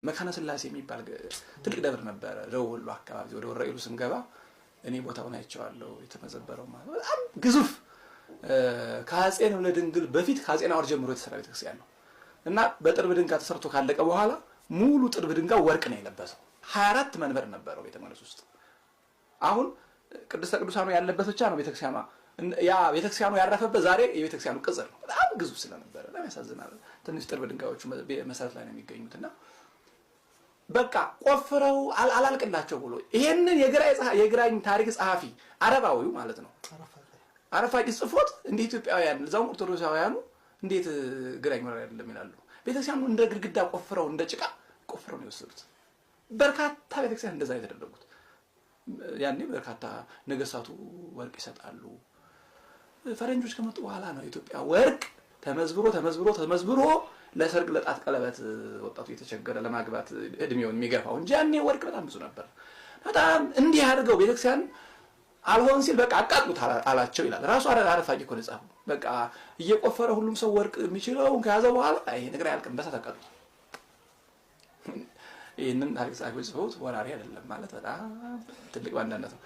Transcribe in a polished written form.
መካነ ስላሴ የሚባል ትልቅ ደብር ነበር ደቡብ ወሎ አካባቢ ወደ ወረኢሉ ስንገባ እኔ ቦታውን አይቼዋለሁ የተመዘበረው ማለት በጣም ግዙፍ ከአፄ ንብለ ድንግል በፊት ከአፄ ናኦር ጀምሮ የተሰራ ቤተክርስቲያን ነው እና በጥርብ ድንጋይ ተሰርቶ ካለቀ በኋላ ሙሉ ጥርብ ድንጋይ ወርቅ ነው የለበሰው 24 መንበር ነበረው ቤተ መቅደስ ውስጥ አሁን ቅድስተ ቅዱሳኑ ያለበት ብቻ ነው ቤተክርስቲያኑ ያ ቤተክርስቲያኑ ያረፈበት ዛሬ የቤተክርስቲያኑ ቅጽር ነው በጣም ግዙፍ ስለነበረ በጣም ያሳዝናል ትንሽ ጥርብ ድንጋዮቹ መሰረት ላይ ነው የሚገኙትና በቃ ቆፍረው አላልቅላቸው ብሎ ይሄንን የግራኝ ታሪክ ጸሐፊ አረባዊው ማለት ነው አረፋቂ ጽፎት እንደ ኢትዮጵያውያን እዛው ኦርቶዶክሳውያኑ እንዴት ግራኝ መራ አይደለም ይላሉ ቤተክርስቲያኑ እንደ ግድግዳ ቆፍረው እንደ ጭቃ ቆፍረው ነው የወሰዱት በርካታ ቤተክርስቲያን እንደዛ የተደረጉት ያኔ በርካታ ነገስታቱ ወርቅ ይሰጣሉ ፈረንጆች ከመጡ በኋላ ነው ኢትዮጵያ ወርቅ ተመዝብሮ ለሰርግ ለጣት ቀለበት ወጣቱ የተቸገረ ለማግባት እድሜውን የሚገፋው እንጂ ያኔ ወርቅ በጣም ብዙ ነበር በጣም እንዲህ አድርገው ቤተክርስቲያን አልሆን ሲል በቃ አቃጥሉት አላቸው ይላል ራሱ አረፋቂ እኮ ነው ጻፈው በቃ እየቆፈረ ሁሉም ሰው ወርቅ የሚችለው ከያዘ በኋላ ይሄ ነገር ያልቅም በሳ ተቃጥሉ ይሄንን ታሪክ ጻፈው ወራሪ አይደለም ማለት በጣም ትልቅ ባንዳነት ነው